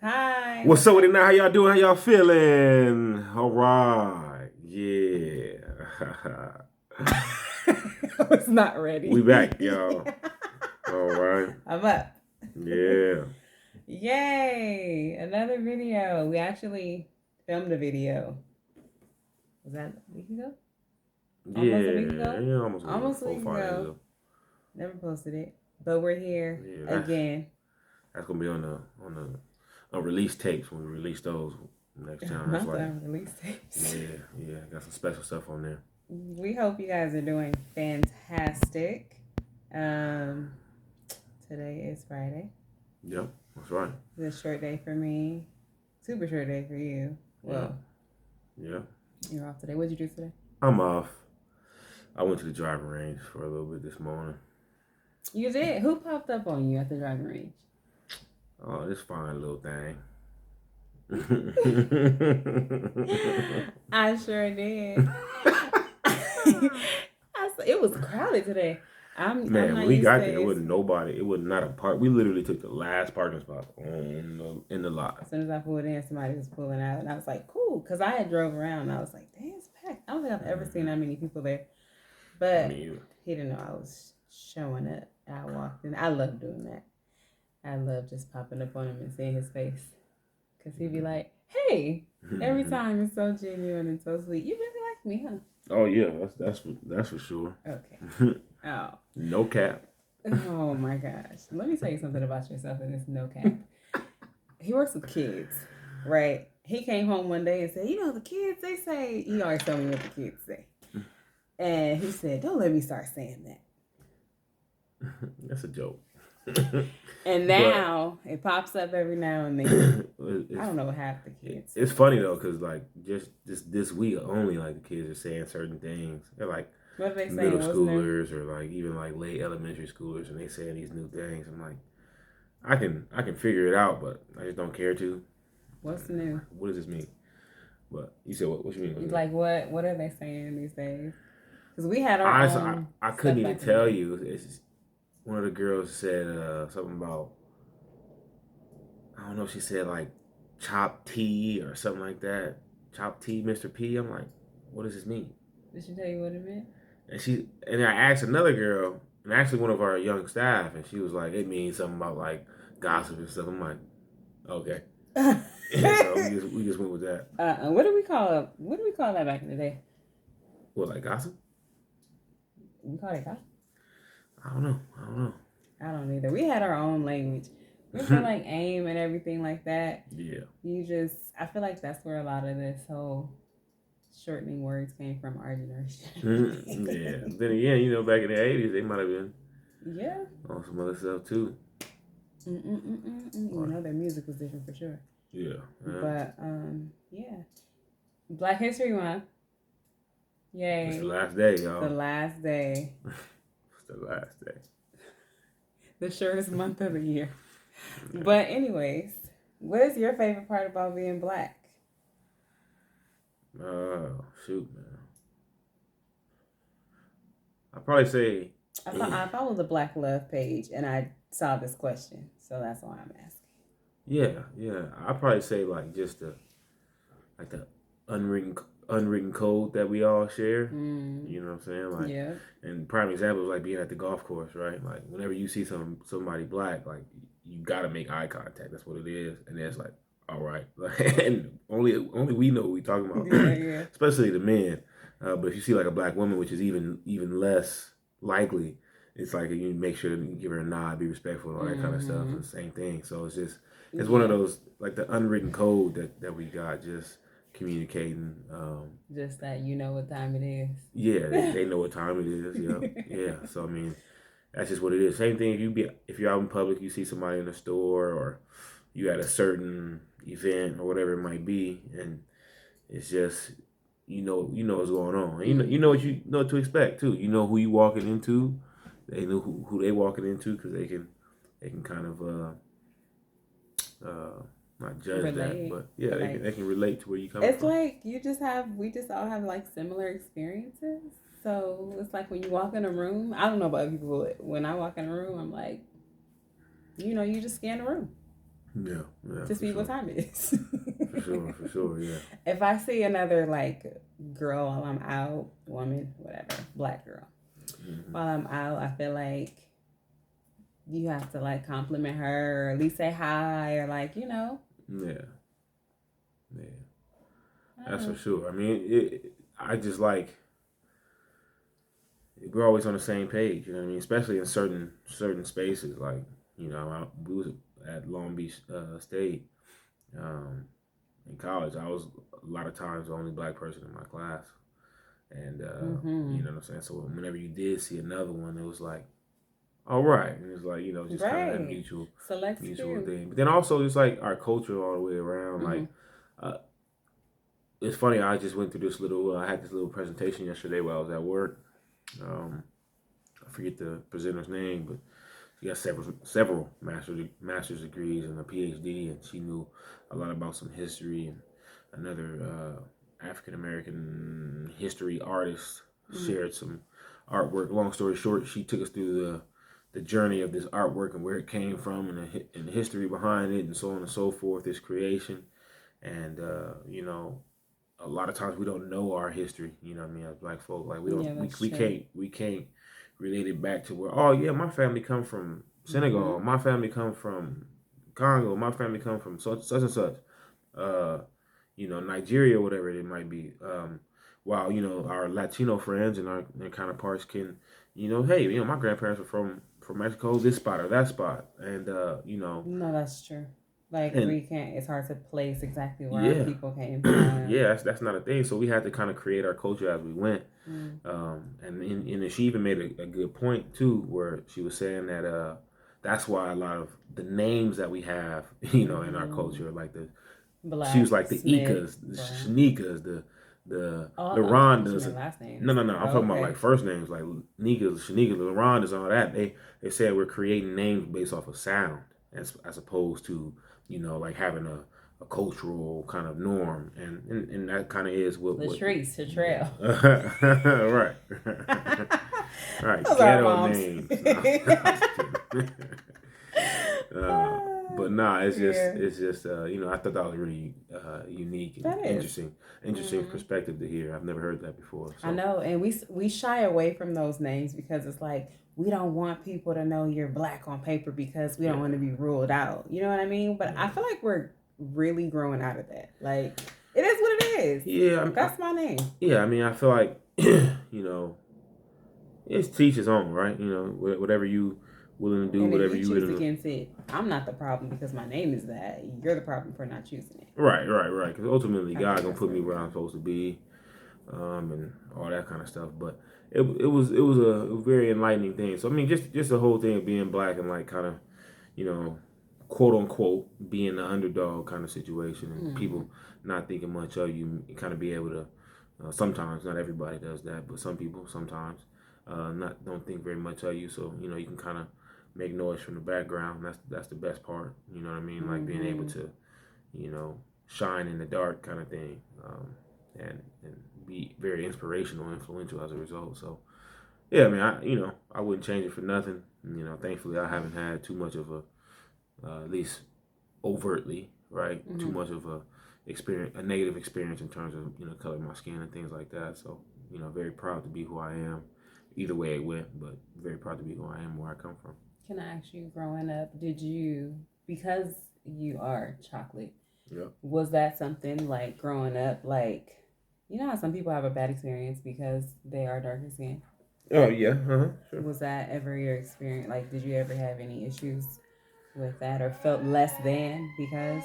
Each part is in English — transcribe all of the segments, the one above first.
Hi. What's up with it now? How y'all doing? How y'all feeling? All right. Yeah. I was not We ready. back, y'all. All right. I'm up. Yeah. Yay! Another video. We actually filmed a video. Was that a week ago? Almost a week Yeah. ago? Yeah, almost a week ago. Almost a Four, week 5 days ago. ago. Never posted it. But we're here Yeah, again. that's gonna be on release tapes when we release those next time. That's Not the like unreleased tapes. yeah, got some special stuff on there. We hope you guys are doing fantastic. Um, Today is Friday. Yep, that's right. It's a short day for me. Super short day for you. Yeah. Well, Yeah. you're off today. What'd you do today? I'm off. I went to the driving range for a little bit this morning. You did? Who popped up on you at the driving range? Oh, this fine little thing. I sure did. It was crowded today. I'm Man, when not we used to got there, it it. wasn't nobody. It was not a park. We literally took the last parking spot in the lot. As soon as I pulled in, somebody was pulling out, and I was like, "Cool," because I had drove around. And I was like, "Dang, it's packed." I don't think I've ever seen that many people there. I But mean, he didn't know I was showing up. I walked in. I love doing that. I love just popping up on him and seeing his face, because he'd be like, "Hey." Every time it's so genuine and so sweet. You really like me, huh? oh yeah, that's for sure. Okay. Oh. No cap. Oh my gosh. Let me tell you something about yourself and it's no cap. He works with kids, right? He came home one day and said, the kids, they say, he always tell me what the kids say. And he said, don't let me start saying that. That's a joke. And now it pops up every now and then. I don't know what half the kids. It's funny though, cause like just this week only, like the kids are saying certain things. They're like What are they saying? middle schoolers or like even like late elementary schoolers, and they saying these new things. I'm like, I can figure it out, but I just don't care to. What's new? What does this mean? But you said what? What you mean? Like what? What are they saying these days? Because we had our Honestly, own. I couldn't even tell you. It's just, one of the girls said something about, I don't know. She said like chopped tea or something like that. Chopped tea, Mr. P. I'm like, what does this mean? Did she tell you what it meant? And I asked another girl, and actually one of our young staff, and she was like, it means something about like gossip and stuff. I'm like, okay. So we just went with that. What do we call it? What do we call that back in the day? What, like gossip? We call it gossip. I don't know. I don't either. We had our own language. We feel like aim and everything like that. Yeah. I feel like that's where a lot of this whole shortening words came from our generation. Yeah. Then again, back in the 80s, they might have been Yeah. on some other stuff too. Their music was different for sure. Yeah. But yeah. Black History Month. Yay. It's the last day, y'all. The last day. It's the last day. The shortest month of the year. Yeah. But anyways, what is your favorite part about being black? Oh, shoot, man. I'd probably say... I follow the Black Love page and I saw this question, so that's why I'm asking. Yeah. I'd probably say like just the unwritten code that we all share. You know what I'm saying? Like, yeah. And prime example is like being at the golf course, right? Like whenever you see somebody black, like you gotta make eye contact. That's what it is, and then it's like, all right, and only we know what we talking about. Yeah. Especially the men. But if you see like a black woman, which is even less likely, it's like you make sure to give her a nod, be respectful, and all that kind of stuff. It's the same thing. So it's one of those like the unwritten code that we got, just communicating. Just that you know what time it is. Yeah, they know what time it is. Yeah. So I mean, that's just what it is. Same thing if you're out in public, you see somebody in the store or you at a certain event or whatever it might be, and it's just you know what's going on. And you know what you know to expect too. You know who you walking into. They know who they walking into because they can kind of not judge that, but yeah, they can relate to where you come from. It's like we just all have like similar experiences. So it's like when you walk in a room, I don't know about people, but when I walk in a room, I'm like, you just scan the room. Yeah, yeah, to for see what sure. time it is. For sure, yeah. If I see another like girl while I'm out, woman, whatever, black girl, Hmm. while I'm out, I feel like you have to like compliment her or at least say hi or like, Yeah, yeah, I don't that's for know. sure. I mean, I just like we're always on the same page. You know what I mean? Especially in certain spaces. Like we was at Long Beach State um, in college. I was a lot of times the only black person in my class, and you Mm-hmm. know what I'm saying. So whenever you did see another one, it was like, all right, and it's like just kind of that Right. Select mutual few. thing. But then also just like our culture all the way around, Mm-hmm. like. Uh, it's funny. I just went through this little. I had this little presentation yesterday while I was at work. Um, I forget the presenter's name, but she got several master's degrees and a PhD, and she knew a lot about some history. And another African American history artist Mm-hmm. shared some artwork. Long story short, she took us through the journey of this artwork and where it came from and the history behind it and so on and so forth. Its creation, and a lot of times we don't know our history. You know what I mean? As black folk, like we don't, Yeah, that's we true. can't relate it back to where. Oh yeah, my family come from Mm-hmm. Senegal. My family come from Congo. My family come from such and such. Uh, Nigeria, whatever it might be. While our Latino friends and our counterparts can, hey, my grandparents were from Mexico, this spot or that spot, and No, that's true. Like and we can't. It's hard to place exactly where our yeah, people came from. yeah, that's not a thing. So we had to kind of create our culture as we went. Mm. And she even made a good point too, where she was saying that that's why a lot of the names that we have, in our Mm-hmm. culture, like she was Black, like the Smith, Ikas, the Brown. Shanikas, the Oh, I thought you Larondas. meant last No, names. no, no. I'm Oh, talking about like okay. first names, like Nikas, Shanikas, Larondas, all that. They said we're creating names based off of sound, as opposed to like having a cultural kind of norm, and that kind of is what Latrice, Trail. yeah. Right. Right, Those are our ghetto moms. names. No, I'm just kidding. But nah, Yeah, it's just I thought that was really unique and that is. interesting Mm-hmm. perspective to hear. I've never heard that before. I So know, and we shy away from those names because it's like we don't want people to know you're black on paper because we don't yeah, want to be ruled out. You know what I mean? But I yeah, feel like we're really growing out of that. Like it is what it is. yeah. That's my name. Yeah. I mean, I feel like it's teach his own, right? Whatever you willing to do, And if whatever you you choose willing to. against it, I'm not the problem because my name is that. You're the problem for not choosing it. Right. Because ultimately, I God think gonna that's put where me we where I'm are. supposed to be, and all that kind of stuff. But it was a very enlightening thing. So I mean, just the whole thing of being black and like kind of you know quote unquote being the underdog kind of situation, and Mm-hmm. people not thinking much of you, kind of be able to. Sometimes, not everybody does that, but some people sometimes not don't think very much of you. So you can kind of make noise from the background. That's the best part. You know what I mean? Like being able Mm-hmm. to shine in the dark kind of thing, and be very inspirational, influential as a result. So yeah, I mean, I wouldn't change it for nothing. Thankfully, I haven't had too much of a, at least overtly, right, too Mm-hmm. much of a negative experience in terms of color of my skin and things like that. So very proud to be who I am. Either way it went, but very proud to be who I am, where I come from. Can I ask you, growing up, did you, because you are chocolate, Yep. was that something like growing up, like, you know how some people have a bad experience because they are darker skinned? Oh yeah. Sure. Was that ever your experience? Like, did you ever have any issues with that or felt less than because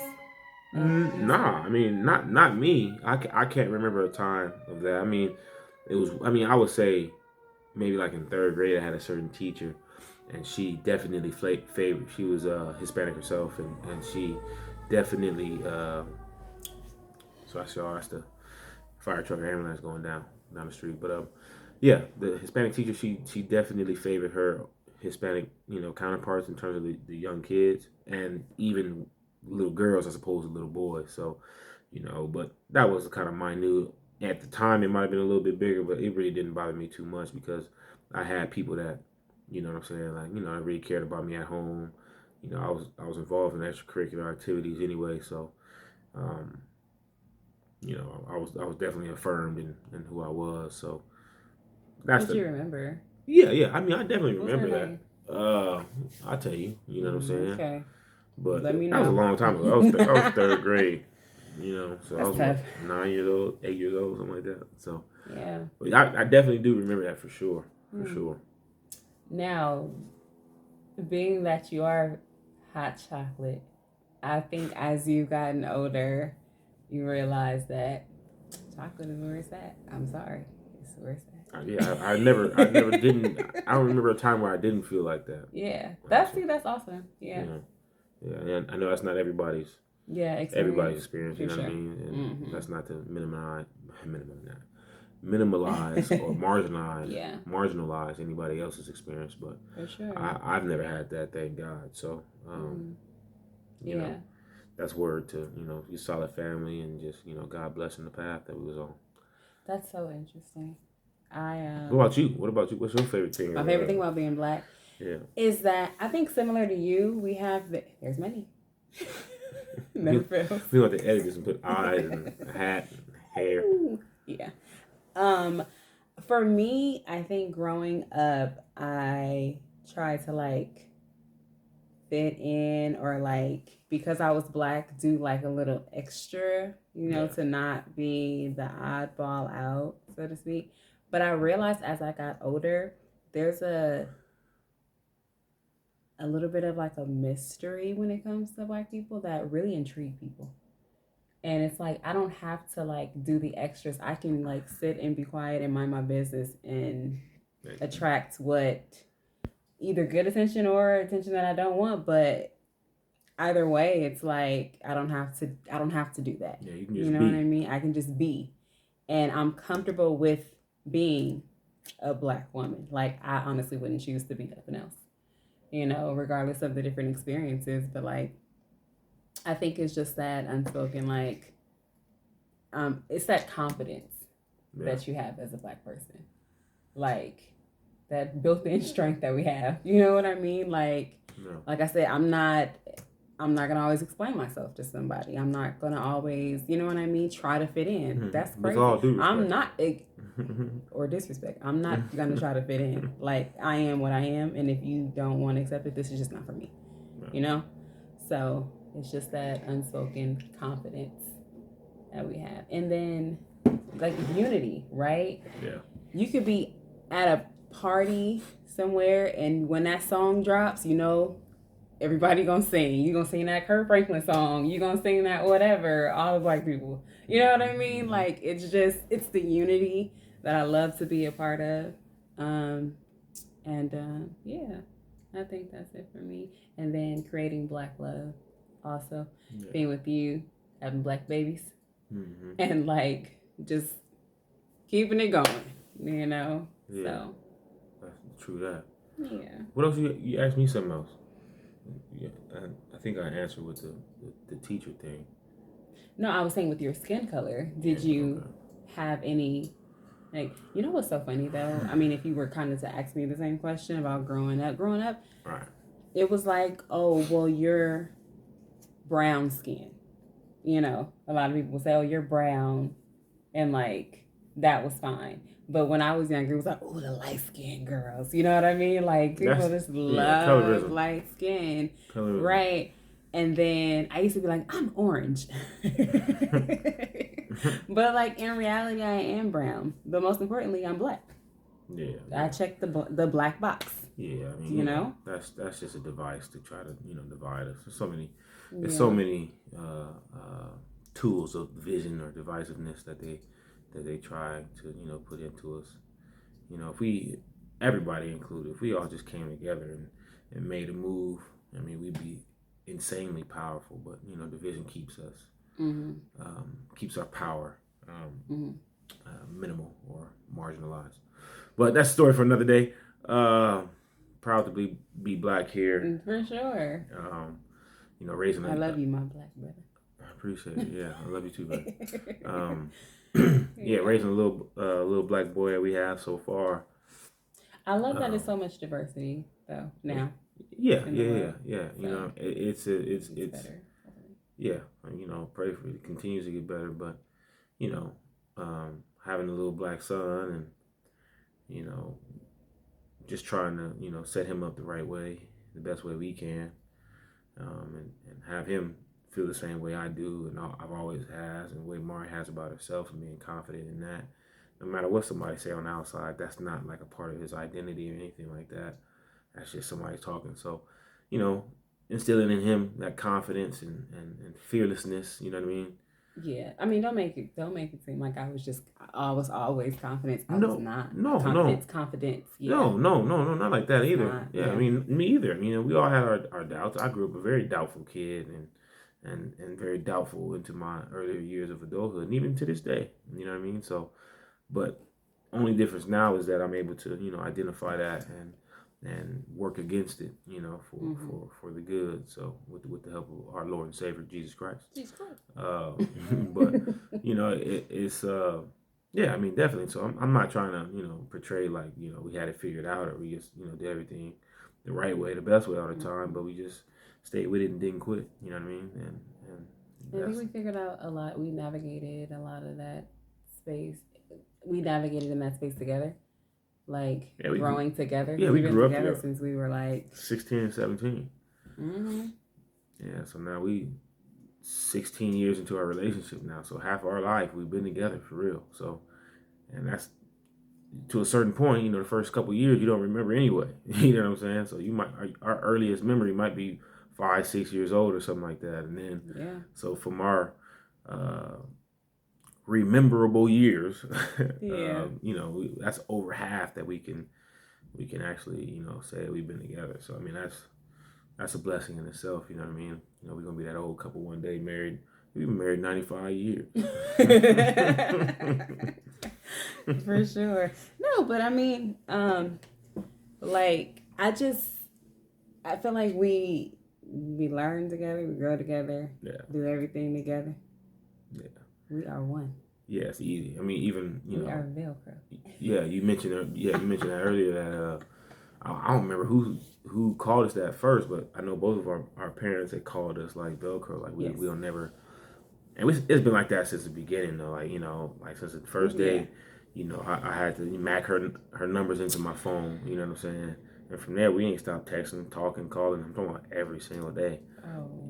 of being skin? Nah, I mean, not me. I can't remember a time of that. I mean, it was. I mean, I would say maybe like in third grade, I had a certain teacher, and she definitely favored. She was Hispanic herself, and she definitely. So I saw that's the fire truck or ambulance going down the street. But yeah, the Hispanic teacher, she definitely favored her Hispanic counterparts in terms of the young kids and even little girls as opposed to little boys. So but that was kind of minute. At the time, it might have been a little bit bigger, but it really didn't bother me too much because I had people that, what I'm saying, like, that really cared about me at home, you know, I was involved in extracurricular activities anyway, so um, you know, I was definitely affirmed in who I was. So that's What do you remember? yeah. I mean, I definitely What's her remember name? that. I'll tell you. You know what I'm saying? Okay. But Let me that was a know. long time ago. I was third grade. You know, so I That's was what tough. 9 years old, 8 years old, something like that. So, Yeah. but I definitely do remember that for sure, for Hmm. sure. Now, being that you are hot chocolate, I think as you've gotten older, you realize that chocolate is where it's at. I'm sorry. It's where it's Yeah, I never didn't. at. I don't remember a time where I didn't feel like that. Yeah. Actually, That's awesome. Yeah. yeah, yeah. And I know that's not Yeah, everybody's experience experience. You for know what I sure. mean? And Mm-hmm. that's not to minimalize or Yeah, marginalize anybody else's experience. But for sure. I've never had that, thank God. So, Mm, you know, yeah, that's word to your solid family and just God blessing the path that we was on. that's so interesting. I What about you? What about you? What's your favorite thing? My favorite thing about being black Yeah, is that I think similar to you, we have there's many. Never fails. we want to edit this and put eyes and a hat and hair. Yeah. Um, for me, I think growing up, I tried to like fit in or like because I was black, do like a little extra, Yeah, to not be the oddball out, so to speak. But I realized as I got older, there's a little bit of like a mystery when it comes to black people that really intrigue people. And it's like I don't have to like do the extras. I can like sit and be quiet and mind my business and attract what either good attention or attention that I don't want, but either way it's like I don't have to do that. yeah. You can You just know what be. I mean? I can just be. And I'm comfortable with being a black woman. Like I honestly wouldn't choose to be nothing else. Regardless of the different experiences, but like I think it's just that unspoken like it's that confidence Yeah, that you have as a black person. Like that built-in strength that we have. You know what I mean? no, Like I said, I'm not gonna always explain myself to somebody. I'm not gonna always, you know what I mean, try to fit in. That's with crazy. all due I'm respect. not or disrespect. I'm not gonna try to fit in. Like I am what I am, and if you don't want to accept it, this is just not for me. No. You know? So it's just that unspoken confidence that we have. And then like unity, right? Yeah. You could be at a party somewhere and when that song drops, everybody gonna sing. You gonna sing that Kirk Franklin song. You gonna sing that whatever. All the black people. You know what I mean? Like it's the unity that I love to be a part of. Yeah, I think that's it for me. And then creating black love, also being with you, having black babies, and like just keeping it going. Yeah. So That's true that. yeah. What else you asked me something else? Yeah, I think I answered with the teacher thing. No, I was saying with your skin color, Yeah, did you okay. have any like what's so funny though? I mean, if you were kind of to ask me the same question about growing up, Right. it was like, oh well, you're brown skin. A lot of people say, oh, you're brown, and like that was fine. But when I was younger, it was like, oh, the light skinned girls. You know what I mean? Like people That's just yeah, love colorism. light skin, Colorism. right? And then I used to be like, I'm orange. But like in reality, I am brown. But most importantly, I'm black. Yeah. I checked the black box. Yeah, I mean, that's just a device to try to divide us. There's so Yeah. many tools of vision or divisiveness that they try to put into us. If everybody included, if we all just came together and made a move, I mean, we'd be insanely powerful. But division keeps us keeps our power minimal or marginalized. But that's a story for another day. Proud to be black here. For sure. Raising. I love you, my black brother. I appreciate it. Yeah, I love you too, man. Yeah, raising a little black boy that we have so far. I love that there's so much diversity though now. Yeah, in the yeah, yeah, world. yeah. You So know, it's it's better. yeah. You know, pray for it. It continues to get better, but you know, having a little black son and you know, just trying to set him up the right way, the best way we can, and have him feel the same way I do, and I've always has, and the way Mari has about herself, and being confident in that. No matter what somebody say on the outside, that's not like a part of his identity or anything like that. That's just somebody talking. So, you know, instilling in him that confidence and fearlessness. You know what I mean? Yeah, I mean, don't make it seem like I was always confident. I was No, not. no, no. Confidence. Yeah, No, not like that it's either. not. Yeah, I Yeah. mean, me either. You know, we all had our doubts. I grew up a very doubtful kid and very doubtful into my earlier years of adulthood, and even to this day. You know what I mean? So, but only difference now is that I'm able to, identify that and work against it, for the good. So, with the help of our Lord and Savior Jesus Christ. Jesus Christ. But it's yeah, I mean, definitely. So I'm not trying to portray like we had it figured out or we just did everything the right way, the best way all the time, but we just stayed with it and didn't quit. You know what I mean? And I think that's we figured out a lot. We navigated a lot of that space. We navigated in that space together, like yeah, growing together. we We've been grew up together together, since we were like 16 and 17. mm-hmm. Yeah, so now we 16 years into our relationship now. So half our life we've been together for real. So and that's to a certain point, the first couple of years you don't remember anyway. You know what I'm saying? So you might our earliest memory might be 5, 6 years old or something like that, and then Yeah. so from our uh, rememberable years, Yeah. that's over half that we can actually say we've been together. So I mean that's a blessing in itself. You know what I mean? We're gonna be that old couple one day married. We've been married 95 years. For sure. No, but I mean, like I feel like we learn together, we grow together, Yeah. do everything together. Yeah. We are one. Yeah, it's easy. I mean, even We are Velcro. Yeah, you mentioned that earlier. That I don't remember who called us that first, but I know both of our parents had called us like Velcro. Like Yes. we'll never. And it's been like that since the beginning, though. Like like since the first day, I had to mac her numbers into my phone. You know what I'm saying? And from there, we ain't stopped texting, talking, calling. I'm talking about every single day,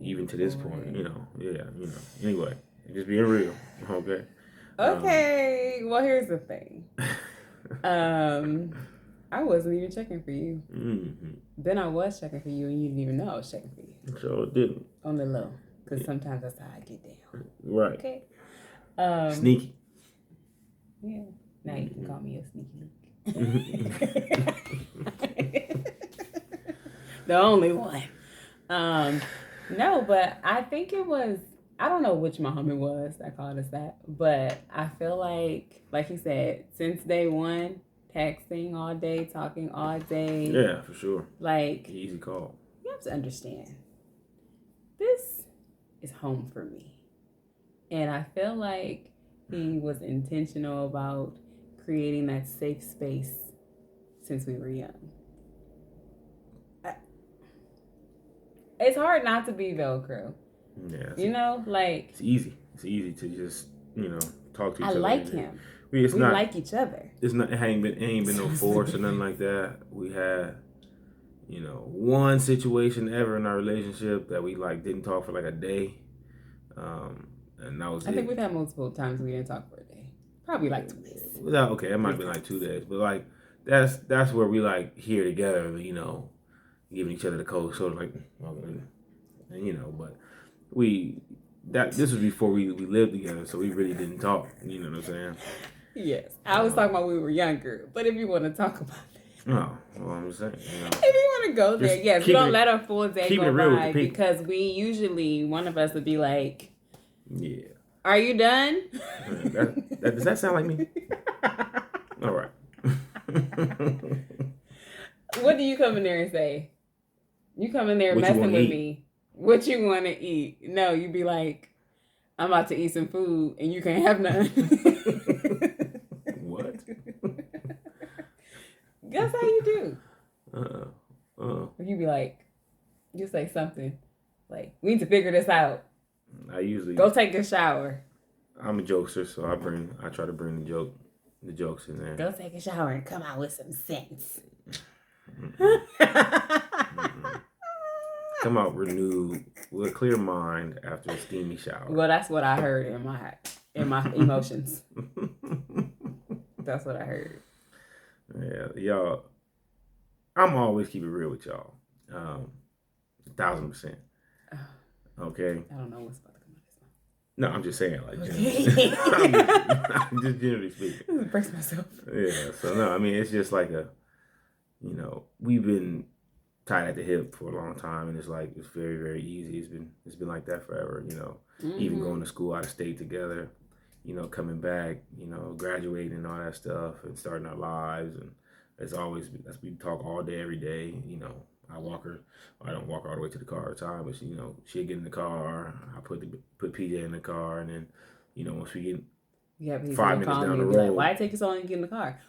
even to this point. Yeah. Anyway, just being real, okay. Okay. Well, here's the thing. I wasn't even checking for you. Mm-hmm. Then I was checking for you, and you didn't even know I was checking for you. So it didn't. On the low, because sometimes that's how I get down. Right. Okay. Sneaky. Yeah. Now you can call me a sneaky the only one. No, but I think it was. I don't know which mom it was that called us that, but I feel like you said, since day one, texting all day, talking all day. Yeah, for sure. Like easy call. You have to understand. This is home for me, and I feel like he was intentional about creating that safe space since we were young. It's hard not to be Velcro. Yeah. Like it's easy. It's easy to just talk to each other. I like him. We like each other. It ain't been no force or nothing like that. We had one situation ever in our relationship that we didn't talk for like a day, and that was I think we've had multiple times we didn't talk for a day. Probably like 2 days. Okay, it might have been like 2 days, but that's where we here together, giving each other the cold shoulder, but this was before we lived together, so we really didn't talk. You know what I'm saying? Yes, I was talking about when we were younger, but if you want to talk about that. No, well, I'm just saying. If you want to go there, yes, we don't let a full day go by because we usually, one of us would be like, yeah. Are you done? Does that sound like me? All right. What do you come in there and say? You come in there messing with me. What you want to eat? No, you be like, I'm about to eat some food and you can't have none. What? That's how you do. You be like, You say something like, "We need to figure this out. I usually Go take a shower. I'm a jokester, so I try to bring the jokes in there. Go take a shower and come out with some sense." Come out renewed with a clear mind after a steamy shower. Well, that's what I heard in my emotions. That's what I heard. Yeah, y'all. I'm always keep it real with y'all. 1,000%. Okay. I don't know what's about to come out of this one. No, I'm just saying, like, generally, I'm just generally speaking. Brace myself. Yeah. So no, I mean, it's just like we've been tied at the hip for a long time, and it's like it's very, very easy. It's been like that forever. Even going to school out of state together. Coming back. Graduating and all that stuff, and starting our lives, and we talk all day, every day. I walk her. I don't walk her all the way to the car all the time, but she'll get in the car. I put PJ in the car, and then once we get 5 minutes down the road, like, why it take you so long to get in the car?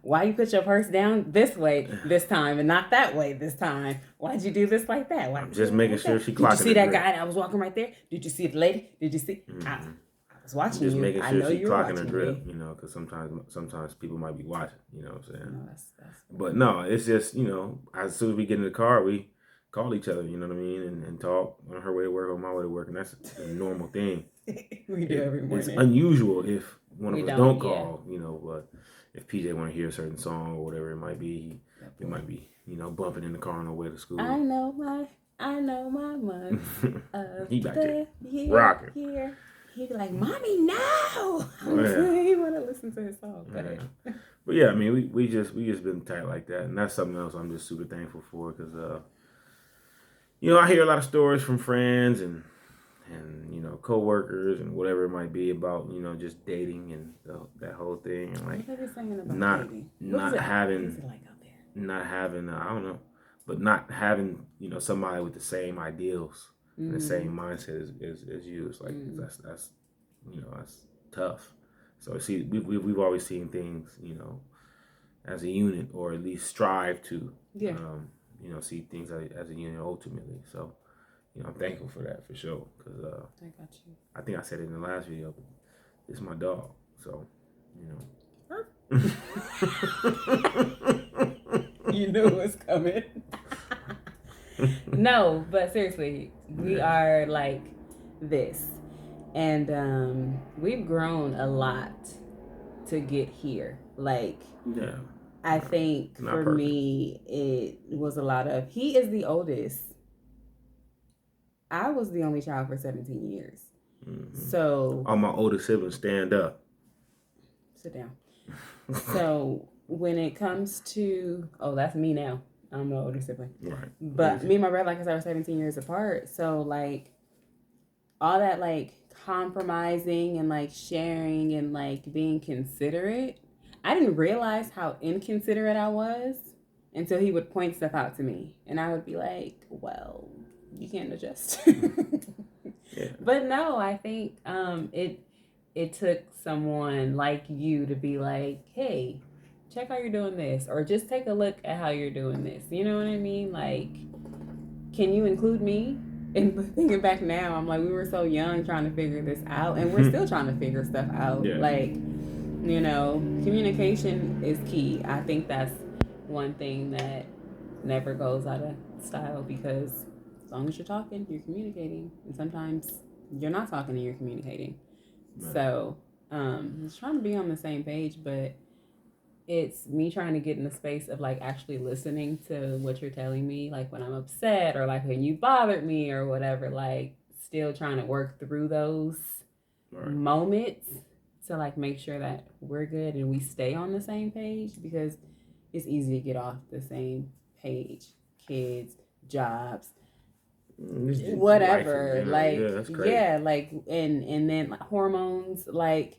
Why you put your purse down this way this time and not that way this time? Why'd you do this like that? I'm just making sure she clocking. Did you see that guy that was walking right there? Did you see the lady? Did you see? I was watching just you. Making sure I know she you're clocking her watching grip. me. Because sometimes people might be watching. You know what I'm saying? No, that's But no, it's just as soon as we get in the car, we call each other. You know what I mean, and talk on her way to work, on my way to work, and that's a normal thing. We do every morning. It's unusual if one of us don't call. Yeah. But if PJ want to hear a certain song or whatever it might be, he might be bumping in the car on the way to school. I know my months. He back there rocking. Here. He'd be like, "Mommy, no!" He want to listen to his song. But yeah, I mean, we just been tight like that, and that's something else I'm just super thankful for because, I hear a lot of stories from friends and coworkers and whatever it might be about just dating and that whole thing and like not having I don't know, but not having somebody with the same ideals. And the same mindset as you. It's like that's that's tough. So see, we've always seen things as a unit, or at least strive to see things as a unit ultimately. So I'm thankful for that for sure. Because I got you. I think I said it in the last video, but it's my dog. So You knew it was coming. No, but seriously, we are like this, and we've grown a lot to get here. Like, I think for me, it was a lot of. He is the oldest. I was the only child for 17 years. So all my older siblings stand up. Sit down. So when it comes to that's me now. I'm the older sibling. Right. But me and my brother, like I said, are 17 years apart. So, like, all that, like, compromising and, like, sharing and, like, being considerate, I didn't realize how inconsiderate I was until he would point stuff out to me. And I would be like, well, you can't adjust. Yeah. But no, I think it took someone like you to be like, hey, check how you're doing this, or just take a look at how you're doing this. You know what I mean? Like, can you include me? And thinking back now, I'm like, we were so young trying to figure this out, and we're still trying to figure stuff out. Yeah. Like, communication is key. I think that's one thing that never goes out of style, because as long as you're talking, you're communicating, and sometimes you're not talking and you're communicating. Right. So, just trying to be on the same page, but it's me trying to get in the space of like actually listening to what you're telling me, like when I'm upset or like when you bothered me or whatever, like still trying to work through those moments to like make sure that we're good and we stay on the same page, because it's easy to get off the same page. Kids, jobs, whatever, like like and then like hormones, like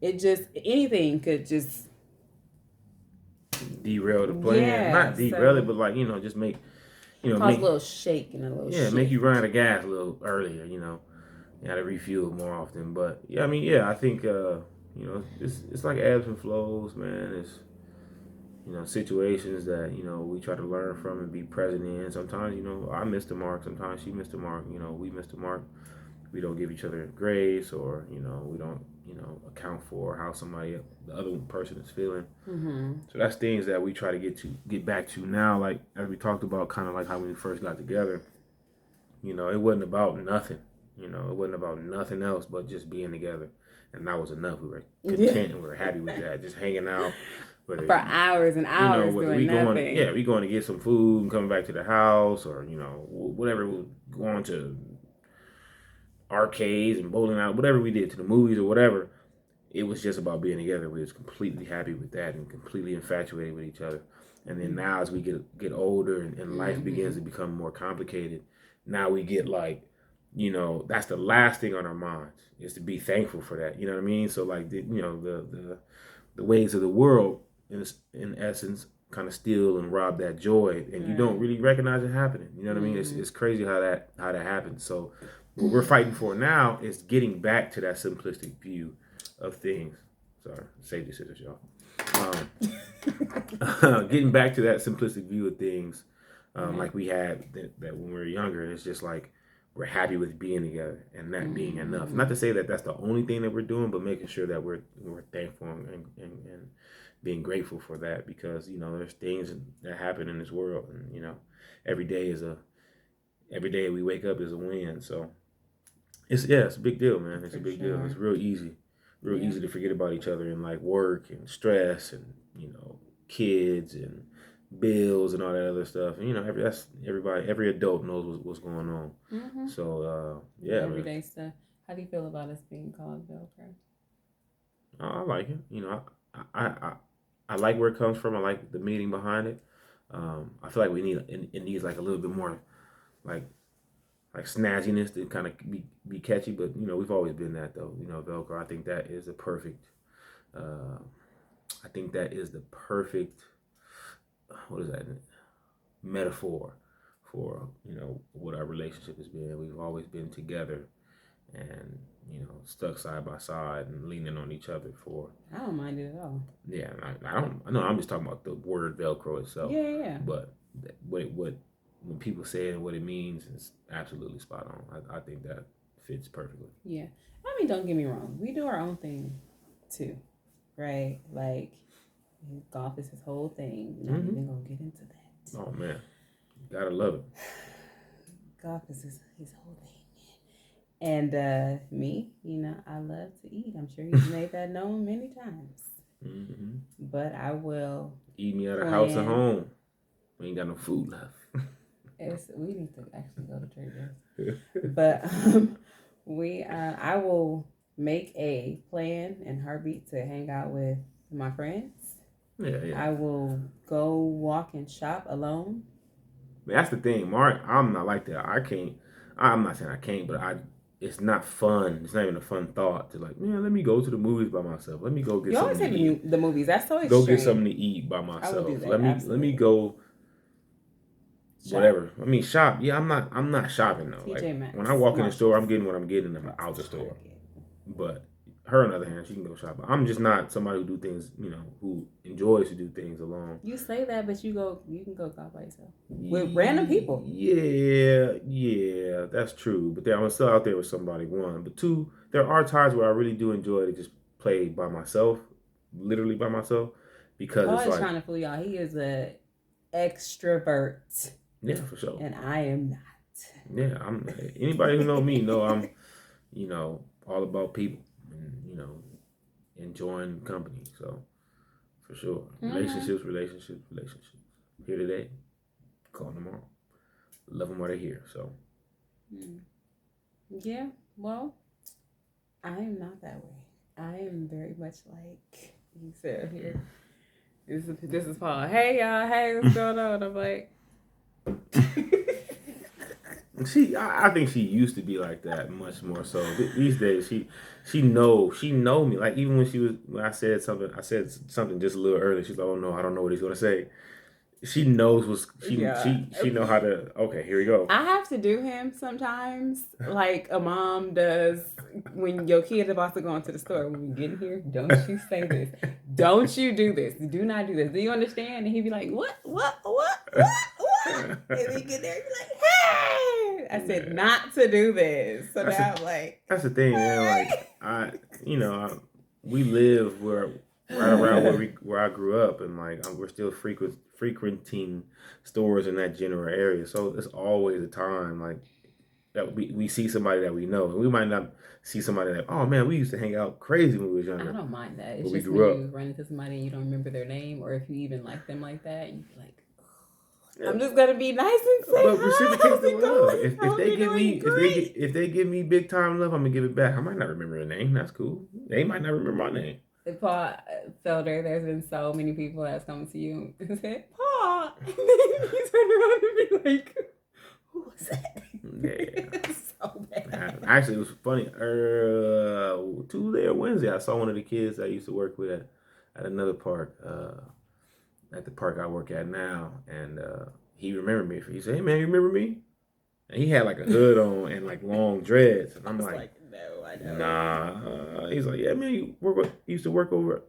it just anything could just derail the plan. Not derail it, but like just make cause a little shake and a little shake. Make you run out of gas a little earlier. You got to refuel more often. But I think it's like ebbs and flows, man. situations that, we try to learn from and be present in. Sometimes, I missed the mark. Sometimes she missed the mark. We missed the mark. We don't give each other grace, or, we don't, account for how the other person is feeling. Mm-hmm. So that's things that we try to get back to now. Like, as we talked about, kind of like how we first got together, it wasn't about nothing. It wasn't about nothing else but just being together. And that was enough. We were content and we were happy with that. Just hanging out. For hours and hours doing nothing. We going to get some food and coming back to the house, or, whatever, going to arcades and bowling out, whatever we did, to the movies or whatever. It was just about being together. We was completely happy with that and completely infatuated with each other. And then now, as we get older and life begins to become more complicated, now we get like, that's the last thing on our minds, is to be thankful for that. You know what I mean? So like the ways of the world, in essence, kind of steal and rob that joy, and you don't really recognize it happening. You know what I mean? It's crazy how that happens. So what we're fighting for now is getting back to that simplistic view of things. Sorry, save your scissors, y'all. Getting back to that simplistic view of things, like we had that when we were younger. And it's just like, we're happy with being together and that being enough. Not to say that that's the only thing that we're doing, but making sure that we're thankful and being grateful for that, because there's things that happen in this world, and every day we wake up is a win. So it's a big deal, man. It's a big deal. It's real easy to forget about each other, and like work and stress and kids and bills and all that other stuff. And every adult knows what's going on. Mm-hmm. So everyday stuff. How do you feel about us being called Velcro? I like it. I like where it comes from. I like the meaning behind it. I feel like it needs like a little bit more like snazziness to kind of be catchy, but we've always been that though. Velcro. I think that is the perfect. What is that metaphor for what our relationship has been. We've always been together, and stuck side by side and leaning on each other for. I don't mind it at all. Yeah, I don't. I know. I'm just talking about the word Velcro itself. Yeah. But what when people say it and what it means is absolutely spot on. I think that fits perfectly. Yeah, I mean, don't get me wrong. We do our own thing too, right? Like, golf is his whole thing. We're not even gonna get into that. Oh man, you gotta love it. Golf is his whole thing. And me, I love to eat. I'm sure he's made that known many times. Mm-hmm. But I will eat me out of house and home. We ain't got no food left. We need to actually go to Trader Joe's. But I will make a plan in heartbeat to hang out with my friends. Yeah. I will go walk and shop alone. That's the thing, Mark. I'm not like that. I can't. I'm not saying I can't, but it's not fun. It's not even a fun thought to like, man, let me go to the movies by myself. Let me go get something to eat. You always take the movies. That's so extreme. Go get something to eat by myself. I would do that. Let me go. Shop. Whatever. I mean, shop. Yeah, I'm not shopping though. TJ Maxx. When I walk in the store, I'm getting what I'm getting out the store. But her, on the other hand, she can go shop. I'm just not somebody who do things, who enjoys to do things alone. You say that, but you can go golf by yourself with random people. Yeah, that's true. But I'm still out there with somebody. One, but two, there are times where I really do enjoy to just play by myself, literally by myself, because it's like trying to fool y'all. He is a extrovert. Yeah, for sure. And I am not. Yeah, anybody who knows me know I'm, all about people and, enjoying company. So, for sure. Mm-hmm. Relationships. Here today, call tomorrow. Love them while they're here, so. Yeah, well, I am not that way. I am very much like you said here. This is Paul. Hey, y'all. Hey, what's going on? I'm like... I think she used to be like that much more so. These days, she know me. Like, even when I said something just a little earlier. She's like, oh no, I don't know what he's gonna say. She knows what's Yeah. she know how to. Okay, here we go. I have to do him sometimes, like a mom does when your kid is about to go into the store. When we get in here, don't you say this. Don't you do this. Do not do this. Do you understand? And he'd be like, what? And he get there, he'd be like, hey! I said not to do this. So now I'm like, that's the thing, man. Like we live right around where I grew up, and like we're still frequenting stores in that general area. So it's always a time like that we see somebody that we know, and we might not see somebody that, oh man, we used to hang out crazy when we was younger. I don't mind that. It's but just when you run into somebody and you don't remember their name, or if you even like them like that, you be like, I'm just gonna be nice and say but reciprocate the love. If they give me big time love, I'm gonna give it back. I might not remember their name. That's cool. They might not remember my name. Paul Felder, there's been so many people that's come to you and said, Paul, and then you turn around and be like, who was that? Yeah. It's so bad. Actually, it was funny. Tuesday or Wednesday, I saw one of the kids I used to work with at another park. At the park I work at now, and he remembered me. He said, "Hey man, you remember me?" And he had like a hood on and like long dreads, and I'm like, "No, I don't." Nah. He's like, "Yeah, man, you used to work over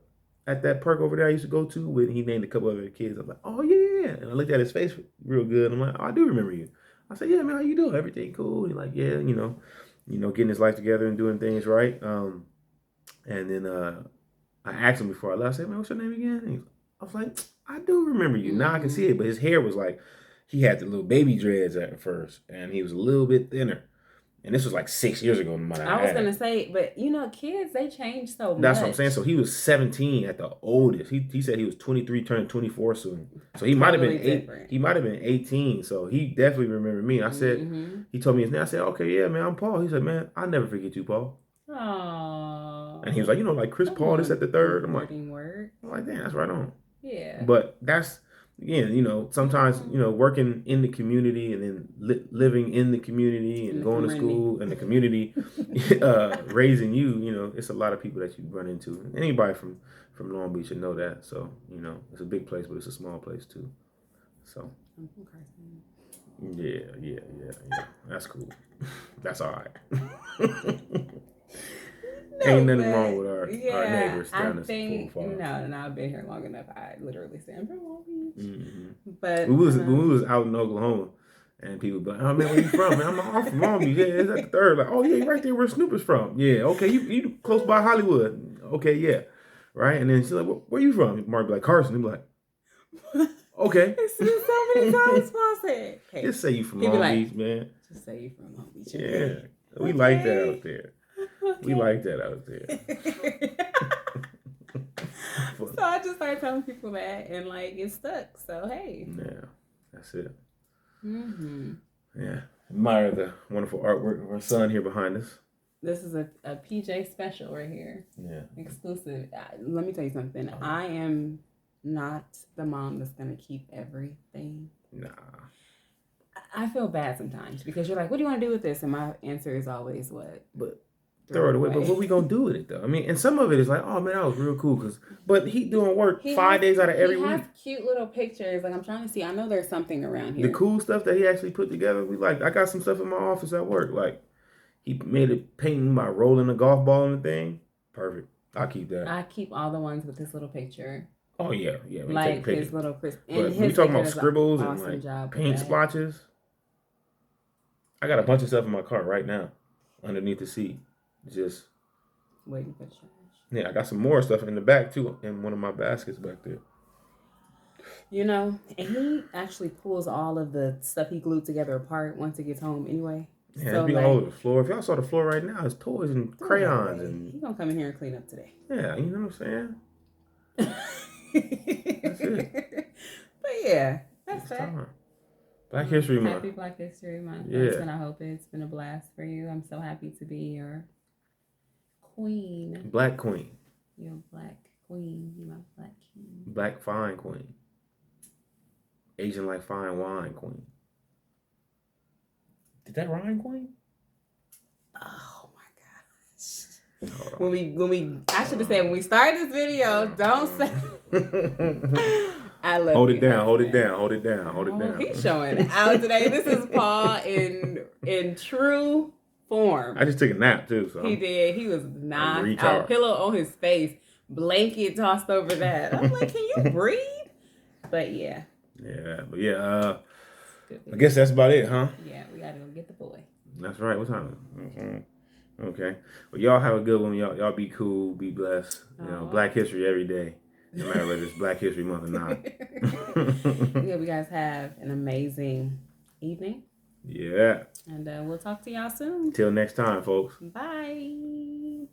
at that park over there I used to go to." With he named a couple of other kids. I'm like, "Oh yeah." And I looked at his face real good. I'm like, "Oh, I do remember you." I said, "Yeah, man, how you doing? Everything cool?" He's like, "Yeah, getting his life together and doing things right." And then I asked him before I left. I said, "Man, what's your name again?" I was like, I do remember you. Now I can see it. But his hair was like, he had the little baby dreads at first. And he was a little bit thinner. And this was like 6 years ago. I was going to say, but kids, they change so much. That's what I'm saying. So he was 17 at the oldest. He said he was 23, turning 24 soon. So he might have been He might have been 18. So he definitely remembered me. I said, he told me his name. I said, okay, yeah, man, I'm Paul. He said, man, I'll never forget you, Paul. Aww. And he was like, like Chris Paul, this at the third. I'm like, damn, that's right on. Yeah. But that's, again, sometimes, working in the community and then living in the community and going to school and the community, raising you, it's a lot of people that you run into. Anybody from Long Beach should know that. So, it's a big place, but it's a small place too. So, yeah. That's cool. That's all right. Ain't nothing wrong with our neighbors down the school. No, I've been here long enough. I literally say I'm from Long Beach. Mm-hmm. But when we was out in Oklahoma, and people be like, "Oh man, where you from?" Man, I'm from Long Beach. Yeah, it's at the third. Like, oh yeah, right there where Snoop is from. Yeah, okay, you close by Hollywood. Okay, yeah, right. And then she's like, "Where you from?" Mark be like, "Carson." He be like, "Okay." It's been so many times, Paul said. Hey, just say you from Long Beach, man. Just say you from Long Beach. Yeah, we like that out there. Okay. We like that out there. So I just started telling people that, and like it stuck. So hey. Yeah, that's it. Mm-hmm. Yeah, admire the wonderful artwork of our son here behind us. This is a PJ special right here. Yeah. Exclusive. Let me tell you something. I am not the mom that's gonna keep everything. Nah. I feel bad sometimes because you're like, "What do you want to do with this?" And my answer is always, "What?" But throw it away. But what we gonna do with it though? I mean, and some of it is like, oh man, that was real cool. But he doing work 5 days out of every week. He has cute little pictures. Like I'm trying to see. I know there's something around here. The cool stuff that he actually put together. I got some stuff in my office at work. Like he made a painting by rolling a golf ball in the thing. Perfect. I'll keep that. I keep all the ones with this little picture. Oh yeah. Like his little Chris. But we talking about scribbles and like paint splotches. I got a bunch of stuff in my car right now, underneath the seat. Just waiting for trash. Yeah, I got some more stuff in the back too, in one of my baskets back there. And he actually pulls all of the stuff he glued together apart once he gets home anyway. Yeah, it'd be all over the floor. If y'all saw the floor right now, it's toys and crayons. And he's going to come in here and clean up today. Yeah, you know what I'm saying? That's it. But yeah, that's that. Black History Month. Happy Black History Month. Yeah. And I hope it's been a blast for you. I'm so happy to be your queen. Black queen. You're a black queen. You're my black king. Black fine queen. Asian like fine wine queen. Did that rhyme, queen? Oh my gosh. When we I should have said when we started this video, don't say I love Hold you, it down. Hold it husband. down. Hold it down. Hold it Oh, down. he's showing out today. This is Paul in true form. I just took a nap too, so He did. He was I'm knocked recharged. out. Pillow on his face. Blanket tossed over that. I'm like, can you breathe? But yeah. Yeah, but yeah. I guess that's about it, huh? Yeah, we gotta go get the boy. That's right. What time? Okay. Well, y'all have a good one. Y'all be cool. Be blessed. You know, Black History every day, no matter whether it's Black History Month or not. Yeah, you guys have an amazing evening. Yeah. And we'll talk to y'all soon. Till next time, folks. Bye.